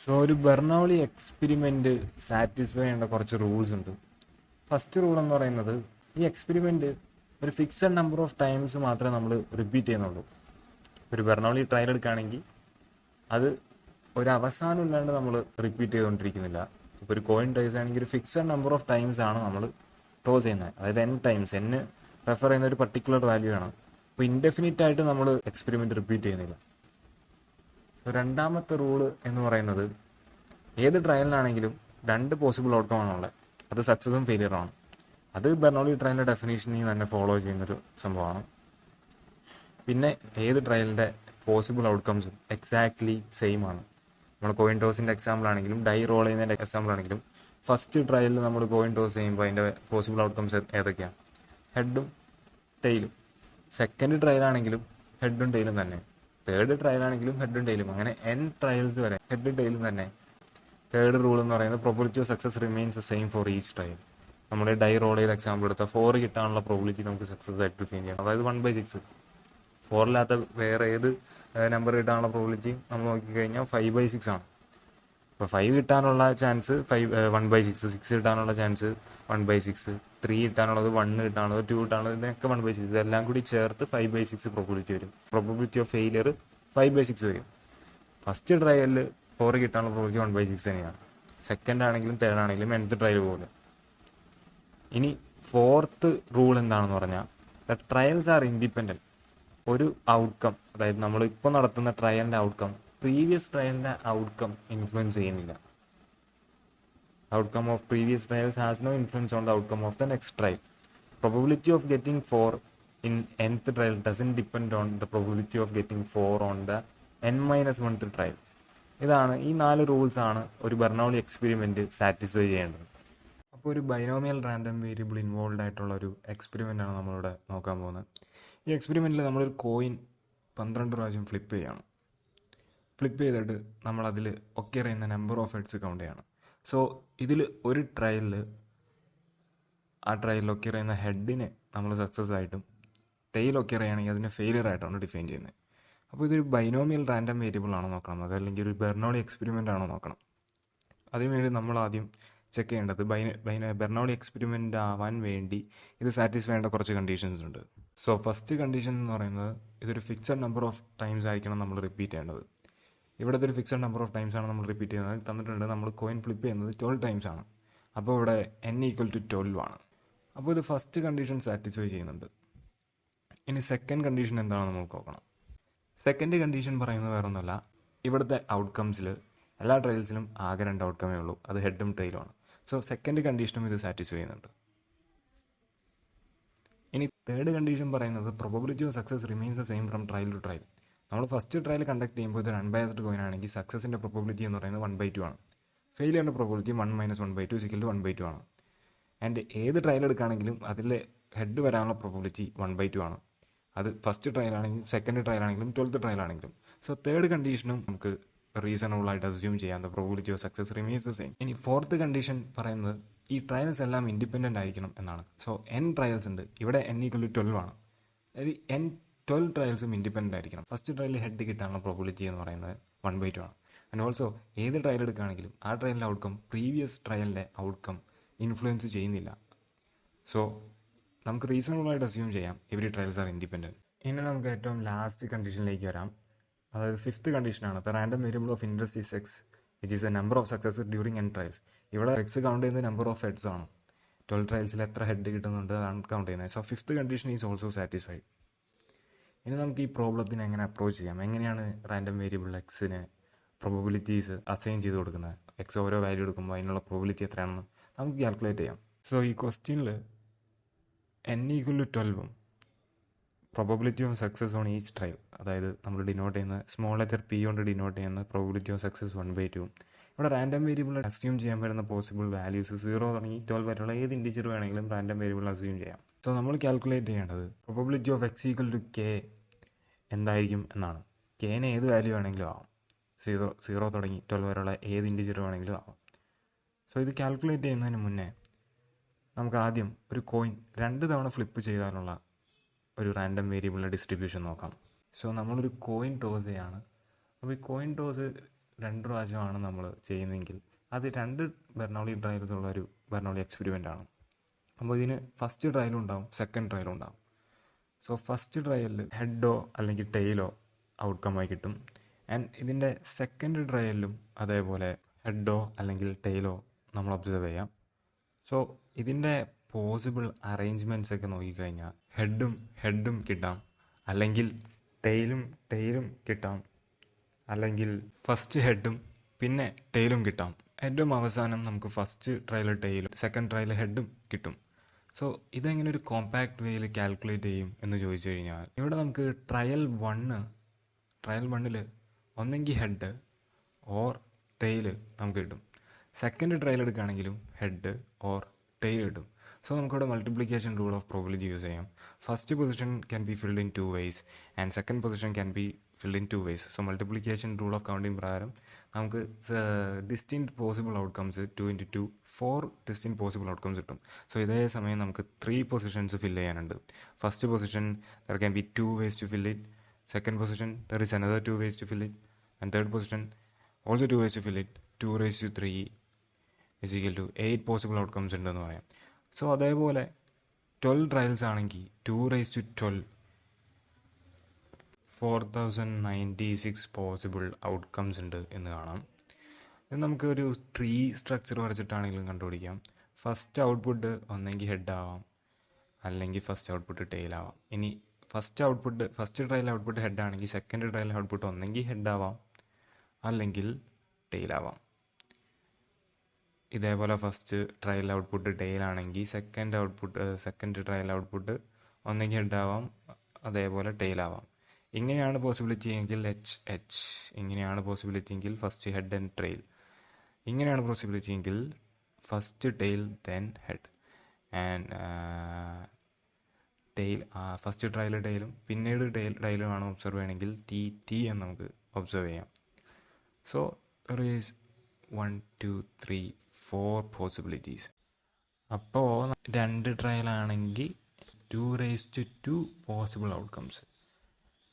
So ഒരു ബെർണൗളി experiment satisfy ചെയ്യേണ്ട കുറച്ച് റൂൾസ് ഉണ്ട്. ഫസ്റ്റ് റൂൾ എന്ന് പറയുന്നത്, ഈ എക്സ്പെരിമെന്റ് ഒരു ഫിക്സഡ് നമ്പർ ഓഫ് ടൈംസ് മാത്രമേ നമ്മൾ റിപ്പീറ്റ് ചെയ്യുന്നുള്ളൂ. ഒരു ബെർണൗളി ട്രയൽ എടുക്കുകയാണെങ്കിൽ അത് ഒരു അവസാനം ഇല്ലാണ്ട് നമ്മൾ റിപ്പീറ്റ് ചെയ്തുകൊണ്ടിരിക്കുന്നില്ല. ഇപ്പോൾ ഒരു കോയിൻ ടോസ് ആണെങ്കിൽ ഒരു ഫിക്സഡ് നമ്പർ ഓഫ് ടൈംസ് ആണ് നമ്മൾ ടോസ് ചെയ്യുന്നത്. അതായത് n ടൈംസ്, n റെഫർ ചെയ്യുന്ന ഒരു പർട്ടിക്കുലർ വാല്യൂ ആണ്. അപ്പോൾ ഇൻഡെഫിനിറ്റ് ആയിട്ട് നമ്മൾ എക്സ്പെരിമെന്റ് റിപ്പീറ്റ് ചെയ്യുന്നില്ല. സോ രണ്ടാമത്തെ റൂള് എന്ന് പറയുന്നത്, ഏത് ട്രയലിനാണെങ്കിലും രണ്ട് പോസിബിൾ ഔട്ട്കം ആണുള്ളത്. അത് സക്സസും ഫെയിലിയറുമാണ്. അത് ബെർണൗളി ട്രയലിൻ്റെ ഡെഫിനേഷനിൽ തന്നെ ഫോളോ ചെയ്യുന്നൊരു സംഭവമാണ്. പിന്നെ ഏത് ട്രയലിൻ്റെ പോസിബിൾ ഔട്ട്കംസും എക്സാക്ട്ലി സെയിം ആണ്. നമ്മൾ കോയിൻ ടോസിൻ്റെ എക്സാമ്പിൾ ആണെങ്കിലും ഡൈ റോൾ ചെയ്യുന്നതിൻ്റെ എക്സാമ്പിൾ ആണെങ്കിലും ഫസ്റ്റ് ട്രയലിൽ നമ്മൾ കോയിൻ ടോസ് ചെയ്യുമ്പോൾ അതിൻ്റെ പോസിബിൾ ഔട്ട്കംസ് ഏതൊക്കെയാണ്? ഹെഡും ടെയിലും. സെക്കൻഡ് ട്രയലാണെങ്കിലും ഹെഡും ടെയിലും തന്നെ. തേർഡ് ട്രയലാണെങ്കിലും ഹെഡും ടെയിലും. അങ്ങനെ n ട്രയൽസ് വരെ ഹെഡും ടെയിലും തന്നെ. തേർഡ് റൂൾ എന്ന് പറയുന്നത്, probability of success remains the same for each trial. നമ്മൾ ഡൈ റോൾ ചെയ്ത എക്സാമ്പിൾ എടുത്താൽ 4 കിട്ടാനുള്ള പ്രോബിലിറ്റി നമുക്ക് സക്സസ് ആയിട്ട് ഡിഫൈൻ ചെയ്യാം. അതായത് 1/6. 4 വേറെ ഏത് നമ്പർ കിട്ടാനുള്ള പ്രോബിലിറ്റിയും നമ്മൾ നോക്കിക്കഴിഞ്ഞാൽ 5/6 ആണ്. ഇപ്പോൾ 5 കിട്ടാനുള്ള ചാൻസ് 1/6, 6 കിട്ടാനുള്ള ചാൻസ് 1/6, 3 കിട്ടാനുള്ളത്, 1 കിട്ടാനുള്ളത്, 2 കിട്ടാനുള്ളത്, ഇതിനൊക്കെ 1/6. ഇതെല്ലാം കൂടി ചേർത്ത് 5/6 പ്രോബിലിറ്റി വരും. പ്രോബിലിറ്റി ഓഫ് ഫെയിലിയർ 5/6 വരും. ഫസ്റ്റ് ട്രയലിൽ 4 കിട്ടാനുള്ള പ്രോബിലിറ്റി 1/6 തന്നെയാണ്. സെക്കൻഡ് ആണെങ്കിലും തേർഡ് ആണെങ്കിലും nth ട്രയൽ പോലെ. ഇനി ഫോർത്ത് റൂൾ എന്താണെന്ന് പറഞ്ഞാൽ, ദ ട്രയൽസ് ആർ ഇൻഡിപെൻഡൻറ്റ്. ഒരു ഔട്ട്കം, അതായത് നമ്മൾ ഇപ്പോൾ നടത്തുന്ന ട്രയലിൻ്റെ ഔട്ട്കം പ്രീവിയസ് ട്രയലിൻ്റെ ഔട്ട്കം ഇൻഫ്ലുവൻസ് ചെയ്യുന്നില്ല. Outcome of previous trials has no influence on the outcome of the next trial. Probability of getting 4 in nth trial doesn't depend on the probability of getting 4 on the n-1th trial. ഇതാണ്, ഈ 4 rules ആണ് ഒരു ബെർണൗളി experiment satisfy ചെയ്യേണ്ടത്. അപ്പോൾ ഒരു binomial random variable involve ആയിട്ടുള്ള ഒരു experiment ആണ് നമ്മളിവിടെ നോക്കാൻ പോകുന്നത്. ഈ എക്സ്പെരിമെന്റിൽ നമ്മളൊരു കോയിൻ 12 പ്രാവശ്യം ഫ്ലിപ്പ് ചെയ്യണം. ഫ്ലിപ്പ് ചെയ്തിട്ട് നമ്മളതിൽ ഒക്കെ അറിയുന്ന നമ്പർ ഓഫ് ഹെഡ്സ് കൗണ്ട് ചെയ്യണം. സോ ഇതിൽ ഒരു ട്രയലിൽ ആ ട്രയലിലൊക്കെ അറിയുന്ന ഹെഡിനെ നമ്മൾ സക്സസ് ആയിട്ടും ടെയിലൊക്കെ അറിയുകയാണെങ്കിൽ അതിനെ ഫെയിലിയർ ആയിട്ടാണ് ഡിഫൈൻ ചെയ്യുന്നത്. അപ്പോൾ ഇതൊരു ബൈനോമിയൽ റാൻഡം വേരിയബിൾ ആണോ നോക്കണം, അതല്ലെങ്കിൽ ഒരു ബെർണൗളി എക്സ്പെരിമെൻ്റ് ആണോ നോക്കണം. അതിനുവേണ്ടി നമ്മൾ ആദ്യം ചെക്ക് ചെയ്യേണ്ടത്, ബെർണൗളി എക്സ്പെരിമെൻ്റ് ആവാൻ വേണ്ടി ഇത് സാറ്റിസ്ഫൈ ചെയ്യേണ്ട കുറച്ച് കണ്ടീഷൻസ് ഉണ്ട്. സോ ഫസ്റ്റ് കണ്ടീഷൻ എന്ന് പറയുന്നത്, ഇതൊരു ഫിക്സഡ് നമ്പർ ഓഫ് ടൈംസ് ആയിരിക്കണം നമ്മൾ റിപ്പീറ്റ് ചെയ്യേണ്ടത്. ഇവിടുത്തെ ഒരു ഫിക്സഡ് നമ്പർ ഓഫ് ടൈംസ് ആണ് നമ്മൾ റിപ്പീറ്റ് ചെയ്യുന്നത്. തന്നിട്ടുണ്ട് നമ്മൾ കോയിൻ ഫ്ലിപ്പ് ചെയ്യുന്നത് 12 ടൈംസ് ആണ്. അപ്പോൾ ഇവിടെ n = 12 ആണ്. അപ്പോൾ ഇത് ഫസ്റ്റ് കണ്ടീഷൻ സാറ്റിസ്ഫൈ ചെയ്യുന്നുണ്ട്. ഇനി സെക്കൻഡ് കണ്ടീഷൻ എന്താണെന്ന് നമുക്ക് നോക്കണം. സെക്കൻഡ് കണ്ടീഷൻ പറയുന്നത് വേറെ ഒന്നുമല്ല, ഇവിടുത്തെ ഔട്ട്കംസിൽ എല്ലാ ട്രയൽസിലും ആകെ 2 ഔട്ട്കമേ ഉള്ളൂ, അത് ഹെഡും ടെയിലുമാണ്. സോ സെക്കൻഡ് കണ്ടീഷനും ഇത് സാറ്റിസ്ഫൈ ചെയ്യുന്നുണ്ട്. ഇനി തേർഡ് കണ്ടീഷൻ പറയുന്നത്, probability of success remains the same from trial to trial. നമ്മൾ ഫസ്റ്റ് ട്രയൽ കണ്ടക്ട് ചെയ്യുമ്പോൾ ഇത് അൺബയസ്ഡ് കോയിൻ ആണെങ്കിൽ സക്സസിൻ്റെ പ്രോബബിലിറ്റി എന്ന് പറയുന്നത് 1/2 ആണ്. ഫെയിലിയറിൻ്റെ പ്രോബബിലിറ്റി 1 - 1/2 = 1/2 ആണ്. ആൻഡ് ഏത് ട്രയൽ എടുക്കുകയാണെങ്കിലും അതിൽ ഹെഡ് വരാനുള്ള പ്രോബബിലിറ്റി 1/2 ആണ്. അത് ഫസ്റ്റ് ട്രയൽ ആണെങ്കിലും സെക്കൻഡ് ട്രയൽ ആണെങ്കിലും 12th ട്രയൽ ആണെങ്കിലും. സോ തേർഡ് കണ്ടീഷനും നമുക്ക് റീസണബിൾ ആയിട്ട് അസ്യൂം ചെയ്യാം, the probability of success remains the same. ഇനി ഫോർത്ത് കണ്ടീഷൻ പറയുന്നത്, ഈ ട്രയൽസ് എല്ലാം ഇൻഡിപെൻഡൻ്റ് ആയിരിക്കണം എന്നാണ്. സോ n ട്രയൽസ് ഉണ്ട്, ഇവിടെ n = 12 ആണ്. അതായത് 12 ട്രയൽസും ഇൻഡിപെൻഡൻ്റ് ആയിരിക്കണം. ഫസ്റ്റ് ട്രയലിൽ ഹെഡ് കിട്ടാനുള്ള പ്രോബബിലിറ്റി എന്ന് പറയുന്നത് 1/2 ആണ്. ആൻഡ് ഓൾസോ ഏത് ട്രയൽ എടുക്കുകയാണെങ്കിലും ആ ട്രയലിൻ്റെ ഔട്ട്കം പ്രീവിയസ് ട്രയലിൻ്റെ ഔട്ട്കം ഇൻഫ്ലുവൻസ് ചെയ്യുന്നില്ല. സോ നമുക്ക് റീസണബിളായിട്ട് അസ്യൂം ചെയ്യാം എവരി ട്രയൽസ് ആർ ഇൻഡിപെൻഡൻറ്റ്. ഇനി നമുക്ക് ഏറ്റവും ലാസ്റ്റ് കണ്ടീഷനിലേക്ക് വരാം. അതായത് ഫിഫ്ത്ത് കണ്ടീഷനാണ്, the random variable of interest is X which is the number of success during n trials. ഇവിടെ എക്സ് കൗണ്ട് ചെയ്യുന്നത് നമ്പർ ഓഫ് ഹെഡ്സ് ആണ്. 12 ട്രയൽസിൽ എത്ര ഹെഡ് കിട്ടുന്നുണ്ട് അതാണ് കൗണ്ട് ചെയ്യുന്നത്. So fifth condition is also satisfied. ഇനി നമുക്ക് ഈ പ്രോബ്ലത്തിന് എങ്ങനെ അപ്രോച്ച് ചെയ്യാം, എങ്ങനെയാണ് റാൻഡം വേരിയബിൾ എക്സിന് പ്രോബബിലിറ്റീസ് അസൈൻ ചെയ്ത് കൊടുക്കുന്നത്, എക്സ് ഓരോ വാല്യൂ എടുക്കുമ്പോൾ അതിനുള്ള പ്രോബബിലിറ്റി എത്രയാണെന്ന് നമുക്ക് കാൽക്കുലേറ്റ് ചെയ്യാം. സോ ഈ ക്വസ്റ്റ്യനിൽ n = 12ഉം probability of success on each trial, അതായത് നമ്മൾ ഡിനോട്ട് ചെയ്യുന്ന സ്മോൾ ലെറ്റർ p കൊണ്ട് ഡിനോട്ട് ചെയ്യുന്ന പ്രോബബിലിറ്റി ഓഫ് സക്സസ് 1/2. ഇവിടെ റാൻഡം വേരിയബിൾ അസ്യൂം ചെയ്യാൻ പറ്റുന്ന പോസിബിൾ വാല്യൂസ് 0 തുടങ്ങി 12 വരെയുള്ള ഏത് ഇൻഡിജർ വേണമെങ്കിലും റാൻഡം വേരിയബിൾ അസ്യൂം ചെയ്യാം. സോ നമ്മൾ കാൽക്കുലേറ്റ് ചെയ്യേണ്ടത് പ്രോബബിലിറ്റി ഓഫ് x = k എന്തായിരിക്കും എന്നാണ്. kനെ ഏത് വാല്യൂ വേണമെങ്കിലും ആവാം, 0 തുടങ്ങി 12 വരെയുള്ള ഏത് ഇൻഡിജർ വേണമെങ്കിലും ആവാം. സോ ഇത് കാൽക്കുലേറ്റ് ചെയ്യുന്നതിന് മുന്നേ നമുക്ക് ആദ്യം ഒരു കോയിൻ 2 തവണ ഫ്ലിപ്പ് ചെയ്താലുള്ള ഒരു റാൻഡം വേരിയബിളിൻ്റെ ഡിസ്ട്രിബ്യൂഷൻ നോക്കാം. സോ നമ്മളൊരു കോയിൻ ടോസ് ചെയ്യാണ്. അപ്പോൾ ഈ കോയിൻ ടോസ് 2 പ്രാവശ്യമാണ് നമ്മൾ ചെയ്യുന്നതെങ്കിൽ അത് 2 ബെർണൗളി ട്രയൽസ് ഉള്ള ഒരു ബെർണൗളി എക്സ്പെരിമെൻ്റ് ആണ്. അപ്പോൾ ഇതിന് ഫസ്റ്റ് ട്രയലും ഉണ്ടാവും, സെക്കൻഡ് ട്രയലും ഉണ്ടാവും. സോ ഫസ്റ്റ് ട്രയലിൽ ഹെഡോ അല്ലെങ്കിൽ ടെയിലോ ഔട്ട്കമായി കിട്ടും. ആൻഡ് ഇതിൻ്റെ സെക്കൻഡ് ട്രയലിലും അതേപോലെ ഹെഡോ അല്ലെങ്കിൽ ടെയിലോ നമ്മൾ ഒബ്സർവ് ചെയ്യാം. സോ ഇതിൻ്റെ പോസിബിൾ അറേഞ്ച്മെൻറ്റ്സ് ഒക്കെ നോക്കിക്കഴിഞ്ഞാൽ ഹെഡും കിട്ടാം, അല്ലെങ്കിൽ ടെയിലും കിട്ടാം, അല്ലെങ്കിൽ ഫസ്റ്റ് ഹെഡും പിന്നെ ടെയിലും കിട്ടാം. ഹെഡും അവസാനം നമുക്ക് ഫസ്റ്റ് ട്രയൽ ടെയിലും സെക്കൻഡ് ട്രയൽ ഹെഡും കിട്ടും. സോ ഇതെങ്ങനെ ഒരു കോമ്പാക്ട് വേയിൽ കാൽക്കുലേറ്റ് ചെയ്യും എന്ന് ചോദിച്ചു കഴിഞ്ഞാൽ, ഇവിടെ നമുക്ക് ട്രയൽ 1ൽ ഒന്നെങ്കിൽ ഹെഡ് ഓർ ടെയില് നമുക്ക് കിട്ടും. സെക്കൻഡ് ട്രയൽ എടുക്കുകയാണെങ്കിലും ഹെഡ് ഓർ ടെയിൽ കിട്ടും. സോ നമുക്കിവിടെ multiplication rule of probability use ചെയ്യാം. First position can be filled in 2 ways and second position can be filled in 2 ways. So multiplication rule of counting പ്രകാരം നമുക്ക് distinct possible outcomes 2 into 2 4 distinct possible outcomes കിട്ടും. So ഇതേ സമയം നമുക്ക് 3 positions fill ചെയ്യാനുണ്ട്. First position there can be 2 ways to fill it. Second position there is another 2 ways to fill it. And third position also 2 ways to fill it. 2 raised to 3 is equal to 8 possible outcomes ഉണ്ടെന്ന് പറയാം. So അതേപോലെ 12 trials ആണെങ്കിൽ 2 raised to 12 4096 possible outcomes ഉണ്ട് എന്ന് കാണാം. ഇത് നമുക്കൊരു tree structure വരച്ചിട്ടാണെങ്കിലും കണ്ടുപിടിക്കാം. ഫസ്റ്റ് ഔട്ട്പുട്ട് ഒന്നെങ്കിൽ ഹെഡ് ആവാം, അല്ലെങ്കിൽ ഫസ്റ്റ് ഔട്ട്പുട്ട് ടെയിൽ ആവാം. ഇനി ഫസ്റ്റ് ട്രയൽ ഔട്ട്പുട്ട് ഹെഡ് ആണെങ്കിൽ സെക്കൻഡ് ട്രയൽ ഔട്ട്പുട്ട് ഒന്നെങ്കിൽ ഹെഡ് ആവാം, അല്ലെങ്കിൽ ടെയിൽ ആവാം. ഇതേപോലെ ഫസ്റ്റ് ട്രയൽ ഔട്ട്പുട്ട് ടെയിൽ ആണെങ്കിൽ സെക്കൻഡ് ട്രയൽ ഔട്ട്പുട്ട് ഒന്നെങ്കിൽ ഹെഡ് ആവാം, അതേപോലെ ടെയിൽ ആവാം. ഇങ്ങനെയാണ് പോസിബിലിറ്റി എങ്കിൽ എച്ച്, ഇങ്ങനെയാണ് പോസിബിലിറ്റി എങ്കിൽ ഫസ്റ്റ് ഹെഡ് ആൻഡ് ടെയിൽ, ഇങ്ങനെയാണ് പോസിബിലിറ്റി എങ്കിൽ first tail then head. And tail first trial ടെയിലും പിന്നീട് ടെയിലുമാണ് ഒബ്സർവ് ചെയ്യണമെങ്കിൽ ടി എന്ന് നമുക്ക് ഒബ്സർവ് ചെയ്യാം. So there is 1 2 3 4 possibilities. അപ്പോൾ 2 ട്രയലാണെങ്കിൽ 2 raised to 2 പോസിബിൾ ഔട്ട്കംസ്.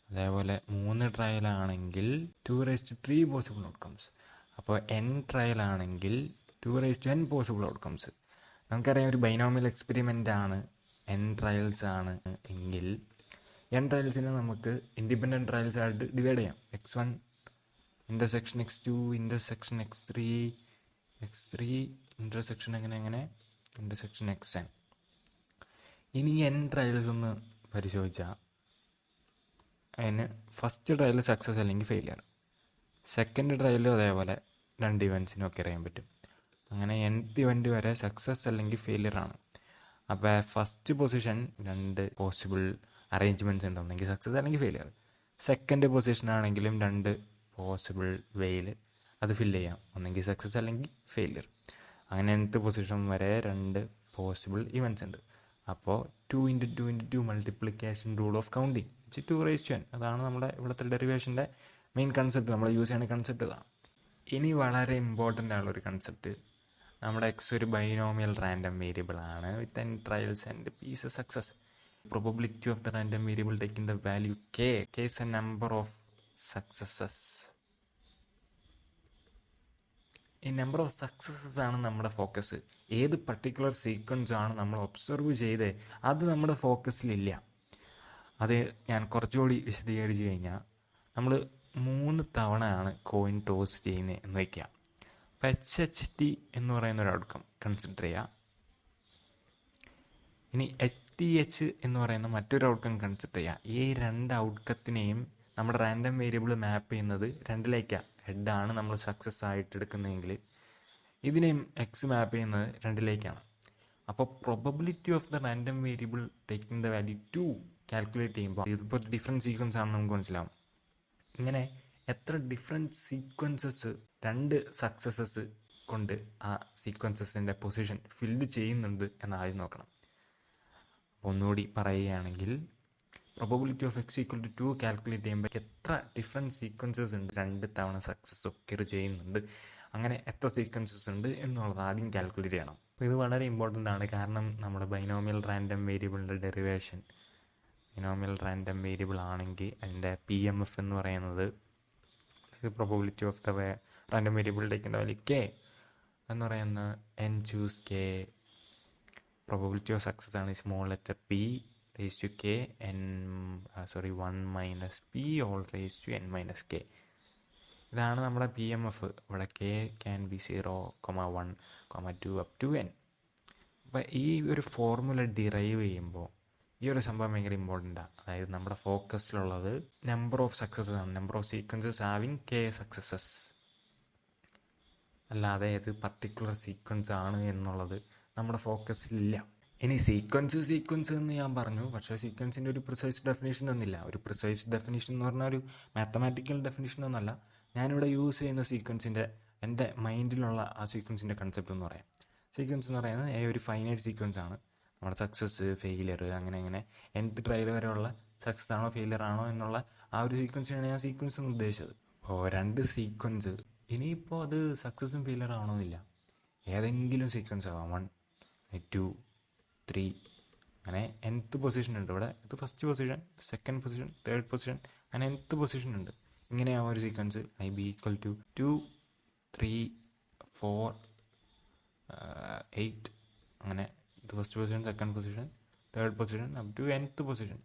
അതേപോലെ 3 ട്രയലാണെങ്കിൽ 2 raised to 3 പോസിബിൾ ഔട്ട്കംസ്. അപ്പോൾ n ട്രയലാണെങ്കിൽ 2 raised to n possible outcomes. നമുക്കറിയാം ഒരു ബൈനോമിയൽ എക്സ്പെരിമെൻ്റ് ആണ്, n ട്രയൽസ് ആണ് എങ്കിൽ n ട്രയൽസിനെ നമുക്ക് ഇൻഡിപെൻഡൻറ്റ് ട്രയൽസ് ആയിട്ട് ഡിവൈഡ് ചെയ്യാം. x1 intersection x2 intersection x3 intersection അങ്ങനെ ഇൻ്റർസെക്ഷൻ xn. ഇനി n ട്രയൽസ് ഒന്ന് പരിശോധിച്ചാൽ അതിന് ഫസ്റ്റ് ട്രയൽ സക്സസ് അല്ലെങ്കിൽ ഫെയിലിയർ, സെക്കൻഡ് ട്രയലും അതേപോലെ 2 ഇവൻസിനൊക്കെ അറിയാൻ പറ്റും. അങ്ങനെ nth ഇവൻറ്റ് വരെ സക്സസ് അല്ലെങ്കിൽ ഫെയിലിയർ ആണ്. അപ്പോൾ ഫസ്റ്റ് പൊസിഷൻ 2 പോസിബിൾ അറേഞ്ച്മെൻറ്റ്സ് ഉണ്ട്, ഒന്നെങ്കിൽ സക്സസ് അല്ലെങ്കിൽ ഫെയിലിയർ. സെക്കൻഡ് പൊസിഷൻ ആണെങ്കിലും 2 പോസിബിൾ വേയിൽ അത് ഫില്ല് ചെയ്യാം, ഒന്നെങ്കിൽ സക്സസ് അല്ലെങ്കിൽ ഫെയിലിയർ. അങ്ങനെ nth പൊസിഷൻ വരെ 2 പോസിബിൾ ഇവൻറ്റ്സ് ഉണ്ട്. അപ്പോൾ 2 into 2 into 2 multiplication rule of counting 2 raised to n. അതാണ് നമ്മുടെ ഇവിടുത്തെ ഡെറിവേഷൻ്റെ മെയിൻ കൺസെപ്റ്റ്, നമ്മൾ യൂസ് ചെയ്യുന്ന കൺസെപ്റ്റ് ഇതാണ്. ഇനി വളരെ ഇമ്പോർട്ടൻ്റ് ആയുള്ളൊരു കൺസെപ്റ്റ്, നമ്മുടെ എക്സ് ഒരു ബൈനോമിയൽ റാൻഡം വേരിയബിൾ ആണ് വിത്ത് n trials and p is a success. Probability of the random variable taking the value k is a number of successes. ഈ number of successes ആണ് നമ്മുടെ focus. ഏത് particular sequence ആണ് നമ്മൾ observe ചെയ്തേ അത് നമ്മുടെ ഫോക്കസിലില്ല. അത് ഞാൻ കുറച്ചുകൂടി വിശദീകരിച്ച് കഴിഞ്ഞാൽ, നമ്മൾ 3 തവണയാണ് കോയിൻ ടോസ് ചെയ്യുന്നത് എന്ന് വയ്ക്കുക. അപ്പോൾ HHT എന്ന് പറയുന്ന ഒരു ഔട്ട്കം കൺസിഡർ ചെയ്യുക. ഇനി HTH എന്ന് പറയുന്ന മറ്റൊരു ഔട്ട്കം കൺസിഡർ ചെയ്യുക. ഈ 2 ഔട്ട്കത്തിനെയും നമ്മുടെ റാൻഡം വേരിയബിൾ മാപ്പ് ചെയ്യുന്നത് 2ലേക്കാണ്. ഹെഡാണ് നമ്മൾ സക്സസ് ആയിട്ട് എടുക്കുന്നതെങ്കിൽ ഇതിനെയും എക്സ് മാപ്പ് ചെയ്യുന്നത് 2ലേക്കാണ്. അപ്പോൾ probability of the random variable taking the value 2 calculate ചെയ്യുമ്പോൾ ഇതിപ്പോൾ ഡിഫറെൻറ്റ് സീക്വൻസ് ആണെന്ന് നമുക്ക് മനസ്സിലാവും. ഇങ്ങനെ എത്ര ഡിഫറെൻറ്റ് സീക്വൻസസ് 2 സക്സസസ് കൊണ്ട് ആ സീക്വൻസസിൻ്റെ പൊസിഷൻ ഫില്ല് ചെയ്യുന്നുണ്ട് എന്ന് ആദ്യം നോക്കണം. ഒന്നുകൂടി പറയുകയാണെങ്കിൽ, probability of X equal to 2 calculate ചെയ്യുമ്പോൾ എത്ര ഡിഫറെൻറ്റ് സീക്വൻസസ് ഉണ്ട് 2 തവണ സക്സസ് ഒക്കെ ചെയ്യുന്നുണ്ട്, അങ്ങനെ എത്ര സീക്വൻസസ് ഉണ്ട് എന്നുള്ളത് ആദ്യം കാൽക്കുലേറ്റ് ചെയ്യണം. അപ്പോൾ ഇത് വളരെ ഇമ്പോർട്ടൻ്റ് ആണ്. കാരണം നമ്മുടെ ബൈനോമിയൽ റാൻഡം വേരിയബിളിൻ്റെ ഡെറിവേഷൻ ബൈനോമിയൽ റാൻഡം വേരിയബിൾ ആണെങ്കിൽ അതിൻ്റെ PMF എന്ന് പറയുന്നത് probability of the random variable ടേക്കിൻ്റെ വാല്യൂ കെ എന്ന് പറയുന്ന N choose K. Probability of success ആണ് small letter P raise to K N 1 - p whole raise to n - k. ഇതാണ് നമ്മുടെ PMF. ഇവിടെ K can be 0, 1, 2 up to n. അപ്പം ഈ ഒരു ഫോർമുല ഡിറൈവ് ചെയ്യുമ്പോൾ ഈ ഒരു സംഭവം ഭയങ്കര ഇമ്പോർട്ടൻ്റാണ്. അതായത് നമ്മുടെ ഫോക്കസിലുള്ളത് നമ്പർ ഓഫ് സക്സസസ് ആണ്, number of sequences having K successes, അല്ലാതെ ഏത് പർട്ടിക്കുലർ സീക്വൻസ് ആണ് എന്നുള്ളത് നമ്മുടെ ഫോക്കസിലില്ല. ഇനി സീക്വൻസ് എന്ന് ഞാൻ പറഞ്ഞു, പക്ഷേ സീക്വൻസിൻ്റെ ഒരു പ്രിസൈസ് ഡെഫിനേഷൻ തന്നില്ല. ഒരു പ്രിസൈസ് ഡെഫിനേഷൻ എന്ന് പറഞ്ഞാൽ ഒരു മാത്തമാറ്റിക്കൽ ഡെഫിനേഷൻ ഒന്നല്ല. ഞാനിവിടെ യൂസ് ചെയ്യുന്ന സീക്വൻസിൻ്റെ എൻ്റെ മൈൻഡിലുള്ള ആ സീക്വൻസിൻ്റെ കൺസെപ്റ്റ് എന്ന് പറയാം. സീക്വൻസ് എന്ന് പറയുന്നത് ഒരു ഫൈനൈറ്റ് സീക്വൻസ് ആണ്. നമ്മുടെ സക്സസ്, ഫെയിലിയർ, അങ്ങനെ nth ട്രയൽ വരെയുള്ള സക്സസ് ആണോ ഫെയിലിയർ ആണോ എന്നുള്ള ആ ഒരു സീക്വൻസിനാണ് ഞാൻ സീക്വൻസ് എന്ന് ഉദ്ദേശിച്ചത്. അപ്പോൾ 2 സീക്വൻസ്, ഇനിയിപ്പോൾ അത് സക്സസും ഫെയിലിയർ ആവണമെന്നില്ല, ഏതെങ്കിലും സീക്വൻസ് ആവാം. 1, 2, 3 അങ്ങനെ nth പൊസിഷൻ ഉണ്ട് ഇവിടെ. ഇത് first position, second position, third position, അങ്ങനെ nth പൊസിഷൻ ഉണ്ട്. ഇങ്ങനെയാവും ഒരു sequence. I B equal to 2, 3, 4, 8 അങ്ങനെ. ഇത് first position, second position, third position up to nth position.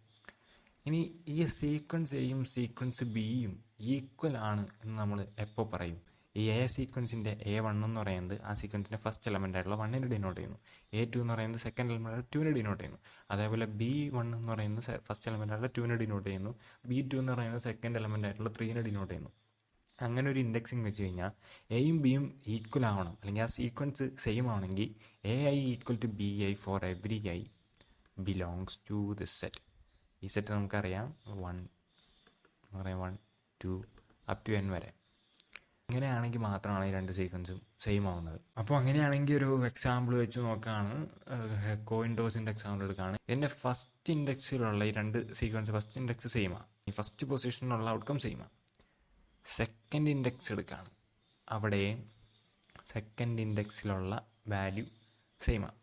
ഇനി ഈ സീക്വൻസ് എയും സീക്വൻസ് ബിയും ഈക്വൽ ആണ് എന്ന് നമ്മൾ എപ്പോൾ പറയും? ഈ എ സീക്വൻസിൻ്റെ A1 എന്ന് പറയുന്നത് ആ സീക്വൻസിൻ്റെ ഫസ്റ്റ് എലമെൻ്റ് ആയിട്ടുള്ള 1നെ ഡിനോട്ട് ചെയ്യുന്നു. A2 എന്ന് പറയുന്നത് സെക്കൻഡ് എലമെൻ്റ് ആയിട്ട് 2നെ ഡിനോട്ട് ചെയ്യുന്നു. അതേപോലെ B1 എന്ന് പറയുന്നത് ഫസ്റ്റ് എലമെൻ്റ് ആയിട്ടുള്ള 2നെ ഡിനോട്ട് ചെയ്യുന്നു. B2 എന്ന് പറയുന്നത് സെക്കൻഡ് എലമെൻ്റ് ആയിട്ടുള്ള 3നെ ഡിനോട്ട് ചെയ്യുന്നു. അങ്ങനെ ഒരു ഇൻഡെക്സിങ് വെച്ച് കഴിഞ്ഞാൽ എയും ബിയും ഈക്വൽ ആവണം, അല്ലെങ്കിൽ ആ സീക്വൻസ് സെയിം ആവണമെങ്കിൽ AI equal to BI for every I belongs to this set. ഈ സെറ്റ് നമുക്കറിയാം 1 എന്ന് പറയാം, 1, 2 അപ് ടു n വരെ. ഇങ്ങനെയാണെങ്കിൽ മാത്രമാണ് ഈ 2 സീക്വൻസും സെയിം ആവുന്നത്. അപ്പോൾ അങ്ങനെയാണെങ്കിൽ ഒരു എക്സാമ്പിൾ വെച്ച് നോക്കുകയാണ്, കോയിൻ ടോസിൻ്റെ എക്സാമ്പിൾ എടുക്കുകയാണ്. ഇതിൻ്റെ ഫസ്റ്റ് ഇൻഡെക്സിലുള്ള ഈ 2 സീക്വൻസ് ഫസ്റ്റ് ഇൻഡെക്സ് സെയിമാണ്, ഈ ഫസ്റ്റ് പൊസിഷനിലുള്ള ഔട്ട്കം സെയിമാണ്. സെക്കൻഡ് ഇൻഡെക്സ് എടുക്കുകയാണ്, അവിടെ സെക്കൻഡ് ഇൻഡെക്സിലുള്ള വാല്യൂ സെയിമാണ്.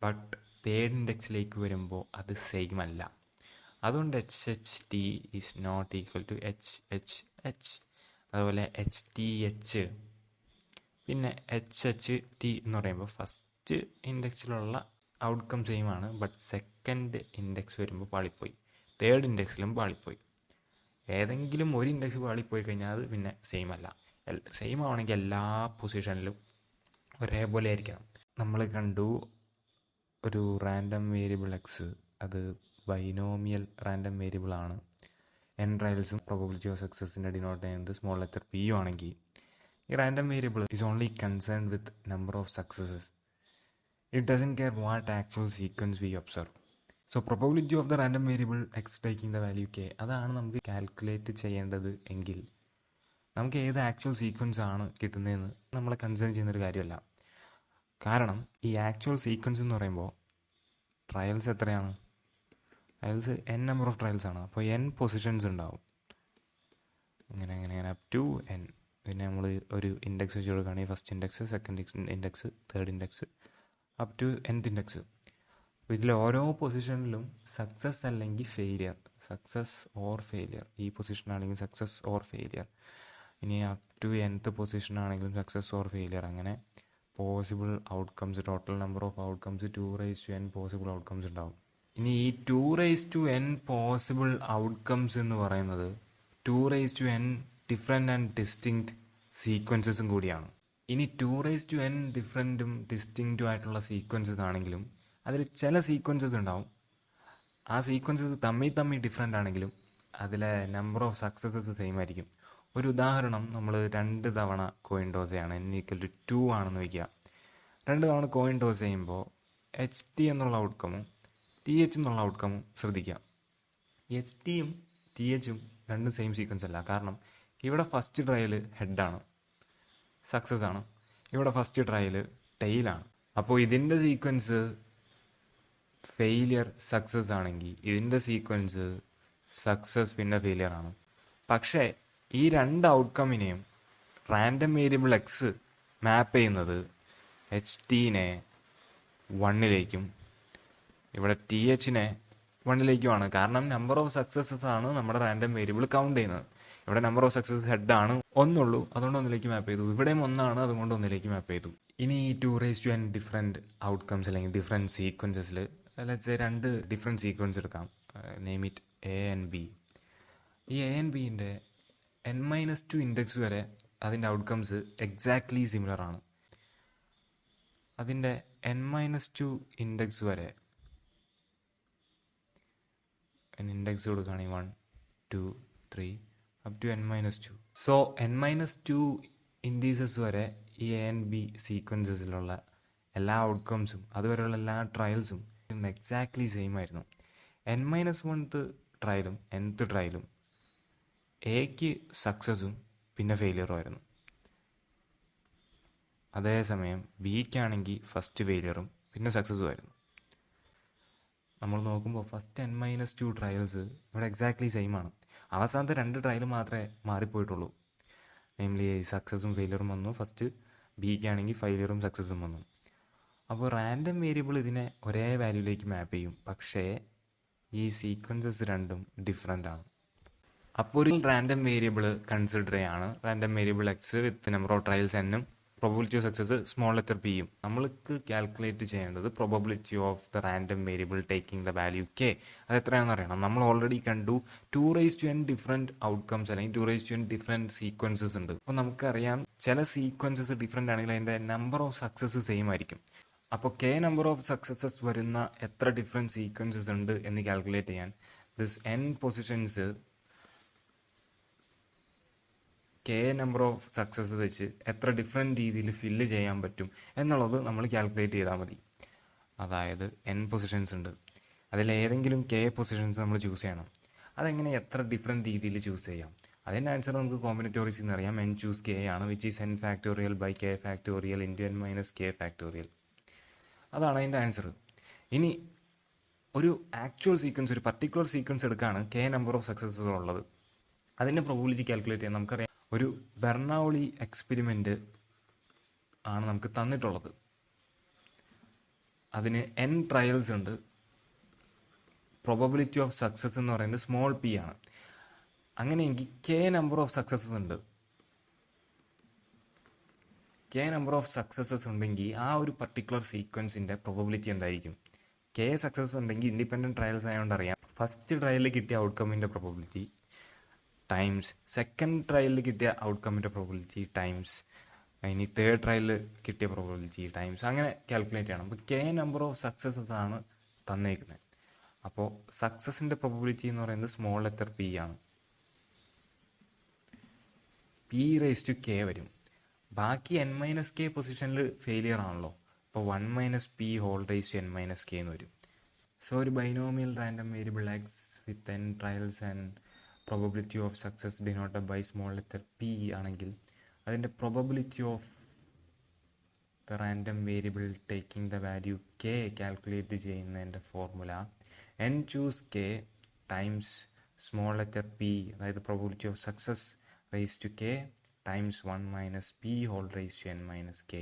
ബട്ട് തേർഡ് ഇൻഡെക്സിലേക്ക് വരുമ്പോൾ അത് സെയിം അല്ല. അതുകൊണ്ട് HHT is not equal to HHH. അതുപോലെ HTH, പിന്നെ HHT എന്ന് പറയുമ്പോൾ ഫസ്റ്റ് ഇൻഡെക്സിലുള്ള ഔട്ട്കം സെയിം ആണ്, ബട്ട് സെക്കൻഡ് ഇൻഡെക്സ് വരുമ്പോൾ പാളിപ്പോയി, തേർഡ് ഇൻഡെക്സിലും പാളിപ്പോയി. ഏതെങ്കിലും ഒരു ഇൻഡെക്സ് പാളിപ്പോയി കഴിഞ്ഞാൽ അത് പിന്നെ സെയിം അല്ല. സെയിം ആവണമെങ്കിൽ എല്ലാ പൊസിഷനിലും ഒരേപോലെ ആയിരിക്കണം. നമ്മൾ കണ്ടു ഒരു റാൻഡം വേരിയബിൾ എക്സ്, അത് ബൈനോമിയൽ റാൻഡം വേരിയബിൾ ആണ്. n ട്രയൽസും പ്രോബബിലിറ്റി ഓഫ് സക്സസിൻ്റെ ഡിനോട്ട് ചെയ്യുന്നത് സ്മോൾ ലെറ്റർ p ആണെങ്കിൽ ഈ random variable is only concern with number of successes. It doesn't care what actual sequence we observe. So probability of the random variable X taking the value k, അതാണ് നമുക്ക് calculate ചെയ്യേണ്ടത്. എങ്കിൽ നമുക്ക് ഏത് actual sequence ആണ് കിട്ടുന്നതെന്ന് നമ്മളെ concern ചെയ്യുന്നൊരു കാര്യമല്ല. കാരണം ഈ ആക്ച്വൽ സീക്വൻസ് എന്ന് പറയുമ്പോൾ ട്രയൽസ് എത്രയാണ്? Trials n number of trials ആണ്. അപ്പോൾ n പൊസിഷൻസ് ഉണ്ടാവും, അങ്ങനെ അപ് ടു n. പിന്നെ നമ്മൾ ഒരു ഇൻഡെക്സ് വെച്ച് കൊടുക്കുകയാണെങ്കിൽ first index, second index, third index up to nth index. അപ്പോൾ ഇതിൽ ഓരോ പൊസിഷനിലും സക്സസ് അല്ലെങ്കിൽ ഫെയിലിയർ, സക്സസ് ഓർ ഫെയിലിയർ. ഈ പൊസിഷനാണെങ്കിൽ സക്സസ് ഓർ ഫെയിലിയർ, ഇനി അപ് ടു nth പൊസിഷൻ ആണെങ്കിലും സക്സസ് ഓർ ഫെയിലിയർ. അങ്ങനെ possible outcomes, total number of outcomes 2n possible outcomes ഉണ്ടാവും. ഇനി ഈ 2n പോസിബിൾ ഔട്ട്കംസ് എന്ന് പറയുന്നത് 2n ഡിഫറെൻ്റ് ആൻഡ് ഡിസ്റ്റിങ്ക്റ്റ് സീക്വൻസസും കൂടിയാണ്. ഇനി 2n ഡിഫറെൻറ്റും ഡിസ്റ്റിങ്ക്റ്റും ആയിട്ടുള്ള സീക്വൻസസ് ആണെങ്കിലും അതിൽ ചില സീക്വൻസസ് ഉണ്ടാവും, ആ സീക്വൻസസ് തമ്മിൽ ഡിഫറെൻ്റ് ആണെങ്കിലും അതിലെ നമ്പർ ഓഫ് സക്സസസ് സെയിം ആയിരിക്കും. ഒരു ഉദാഹരണം, നമ്മൾ 2 തവണ കോയിൻ ടോസ് ചെയ്യാണ്, n ഈക്വൽ ടു 2 ആണെന്ന് വയ്ക്കുക. 2 തവണ കോയിൻ ടോസ് ചെയ്യുമ്പോൾ HT എന്നുള്ള ഔട്ട്കമും TH എന്നുള്ള ഔട്ട്കമും ശ്രദ്ധിക്കുക. HTയും THും രണ്ടും സെയിം സീക്വൻസ് അല്ല. കാരണം ഇവിടെ ഫസ്റ്റ് ട്രയൽ ഹെഡാണ്, സക്സസ് ആണ്. ഇവിടെ ഫസ്റ്റ് ട്രയൽ ടെയിലാണ്. അപ്പോൾ ഇതിൻ്റെ സീക്വൻസ് ഫെയിലിയർ സക്സസ് ആണെങ്കിൽ ഇതിൻ്റെ സീക്വൻസ് സക്സസ് പിന്നെ ഫെയിലിയർ ആണ്. പക്ഷേ ഈ 2 ഔട്ട്കമ്മിനെയും റാൻഡം വേരിയബിൾ എക്സ് മാപ്പ് ചെയ്യുന്നത് HTനെ 1ലേക്കും ഇവിടെ THനെ 1ലേക്കുമാണ്. കാരണം നമ്പർ ഓഫ് സക്സസസ് ആണ് നമ്മുടെ റാൻഡം വേരിയബിൾ കൗണ്ട് ചെയ്യുന്നത്. ഇവിടെ നമ്പർ ഓഫ് സക്സസ് ഹെഡ് ആണ് ഒന്നുള്ളൂ, അതുകൊണ്ട് ഒന്നിലേക്ക് മാപ്പ് ചെയ്തു. ഇവിടെയും ഒന്നാണ്, അതുകൊണ്ട് ഒന്നിലേക്ക് മാപ്പ് ചെയ്തു. ഇനി 2n ഡിഫറെൻറ്റ് ഔട്ട്കംസ് അല്ലെങ്കിൽ ഡിഫറെൻറ്റ് സീക്വൻസസിൽ ലെറ്റ്സ് രണ്ട് ഡിഫറെൻറ്റ് സീക്വൻസ് എടുക്കാം. Name it A and B. ഈ എ ആൻഡ് ബിൻ്റെ n-2 ഇൻഡെക്സ് വരെ അതിൻ്റെ ഔട്ട്കംസ് എക്സാക്ട്ലി സിമിലർ ആണ്. അതിൻ്റെ n-2 ഇൻഡെക്സ് വരെ ഇൻഡെക്സ് കൊടുക്കുകയാണെങ്കിൽ 1 2 3 up to n-2. So n-2 indices വരെ ഈ എ ആൻഡ് ബി സീക്വൻസസിലുള്ള എല്ലാ ഔട്ട്കംസും അതുവരെയുള്ള എല്ലാ ട്രയൽസും എക്സാക്ട്ലി സെയിം ആയിരുന്നു. n-1th ട്രയലും nth ട്രയലും എക്ക് സക്സസും പിന്നെ ഫെയിലിയറും ആയിരുന്നു. അതേസമയം ബിക്കാണെങ്കിൽ ഫസ്റ്റ് ഫെയിലിയറും പിന്നെ സക്സസും ആയിരുന്നു. നമ്മൾ നോക്കുമ്പോൾ ഫസ്റ്റ് n-2 ട്രയൽസ് ഇവിടെ എക്സാക്ട്ലി സെയിം ആണ്. അവസാനത്തെ 2 ട്രയൽ മാത്രമേ മാറിപ്പോയിട്ടുള്ളൂ. നെയിംലി സക്സസും ഫെയിലിയറും വന്നു. ഫസ്റ്റ് ബിക്കാണെങ്കിൽ ഫെയിലിയറും സക്സസും വന്നു. അപ്പോൾ റാൻഡം വേരിയബിൾ ഇതിനെ ഒരേ വാല്യൂയിലേക്ക് മാപ്പ് ചെയ്യും, പക്ഷേ ഈ സീക്വൻസസ് രണ്ടും ഡിഫറെൻ്റ് ആണ്. അപ്പോൾ ഒരു റാൻഡം വേരിയബിൾ കൺസിഡർ ചെയ്യാണ്. Random variable X with number of trials എന്നും probability of success small letter പിയും. നമ്മൾക്ക് കാൽക്കുലേറ്റ് ചെയ്യേണ്ടത് probability of the random variable taking the value K. അത് എത്രയാണെന്ന് അറിയണം. നമ്മൾ ഓൾറെഡി കണ്ടു 2n ഡിഫറെൻറ്റ് ഔട്ട്കംസ് അല്ലെങ്കിൽ 2n ഡിഫറെൻറ്റ് സീക്വൻസസ് ഉണ്ട്. അപ്പോൾ നമുക്കറിയാം ചില സീക്വൻസസ് ഡിഫറെൻ്റ് ആണെങ്കിൽ അതിൻ്റെ നമ്പർ ഓഫ് സക്സസ് സെയിം ആയിരിക്കും. അപ്പോൾ കെ നമ്പർ ഓഫ് സക്സസസ് വരുന്ന എത്ര ഡിഫറെൻറ്റ് സീക്വൻസസ് ഉണ്ട് എന്ന് കാൽക്കുലേറ്റ് ചെയ്യാൻ this n positions K number of success വെച്ച് എത്ര ഡിഫറെൻറ്റ് രീതിയിൽ ഫില്ല് ചെയ്യാൻ പറ്റും എന്നുള്ളത് നമ്മൾ കാൽക്കുലേറ്റ് ചെയ്താൽ മതി. അതായത് n പൊസിഷൻസ് ഉണ്ട്, അതിലേതെങ്കിലും കെ പൊസിഷൻസ് നമ്മൾ ചൂസ് ചെയ്യണം. അതെങ്ങനെ എത്ര ഡിഫറെൻറ്റ് രീതിയിൽ ചൂസ് ചെയ്യാം? അതിൻ്റെ ആൻസർ നമുക്ക് കോമ്പിനേറ്റോറിയൽസിൽ നിന്ന് അറിയാം. n ചൂസ് കെ ആണ്, which is n factorial by K factorial into n-k factorial. അതാണ് അതിൻ്റെ ആൻസർ. ഇനി ഒരു ആക്ച്വൽ സീക്വൻസ്, ഒരു പർട്ടിക്കുലർ സീക്വൻസ് എടുക്കുകയാണ് കെ നമ്പർ ഓഫ് സക്സസ് ഉള്ളത്. അതിൻ്റെ പ്രോബബിലിറ്റി കാൽക്കുലേറ്റ് ചെയ്യാൻ നമുക്കറിയാം. ഒരു ബെർണൌളി എക്സ്പെരിമെൻ്റ് ആണ് നമുക്ക് തന്നിട്ടുള്ളത്. അതിന് n ട്രയൽസ് ഉണ്ട്. പ്രോബബിലിറ്റി ഓഫ് സക്സസ് എന്ന് പറയുന്നത് സ്മോൾ പി ആണ്. അങ്ങനെയെങ്കിൽ കെ നമ്പർ ഓഫ് സക്സസസ് ഉണ്ട്. കെ നമ്പർ ഓഫ് സക്സസസ് ഉണ്ടെങ്കിൽ ആ ഒരു പർട്ടിക്കുലർ സീക്വൻസിൻ്റെ പ്രോബബിലിറ്റി എന്തായിരിക്കും? കെ സക്സസ് ഉണ്ടെങ്കിൽ ഇൻഡിപെൻഡൻറ്റ് ട്രയൽസ് ആയതുകൊണ്ട് അറിയാം ഫസ്റ്റ് ട്രയലിൽ കിട്ടിയ ഔട്ട്കമ്മിൻ്റെ പ്രോബബിലിറ്റി ടൈംസ് സെക്കൻഡ് ട്രയലിൽ കിട്ടിയ ഔട്ട്കമ്മിൻ്റെ പ്രോബബിലിറ്റി ടൈംസ് ഇനി തേർഡ് ട്രയലിൽ കിട്ടിയ പ്രോബബിലിറ്റി ടൈംസ്, അങ്ങനെ കാൽക്കുലേറ്റ് ചെയ്യണം. അപ്പോൾ കെ നമ്പർ ഓഫ് സക്സസസ് ആണ് തന്നേക്കുന്നത്. അപ്പോൾ സക്സസിൻ്റെ പ്രോബബിലിറ്റി എന്ന് പറയുന്നത് സ്മോൾ ലെറ്റർ പി ആണ്. p⁻k വരും. ബാക്കി n-k പൊസിഷനിൽ ഫെയിലിയർ ആണല്ലോ. അപ്പോൾ 1-p⁻n-k എന്ന് വരും. സോ ഒരു binomial random variable X with n trials and probability of success denoted by small letter P ആണെങ്കിൽ അതിൻ്റെ probability of the random variable taking the value K calculate ചെയ്യുന്നതിൻ്റെ formula n choose K times small letter P, അതായത് probability of success raise to K times 1-p⁻n-k,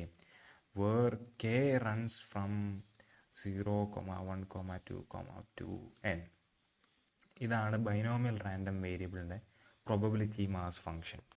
where k runs from 0, 1, 2, to n. ഇതാണ് binomial random വേരിയബിളിൻ്റെ probability mass function.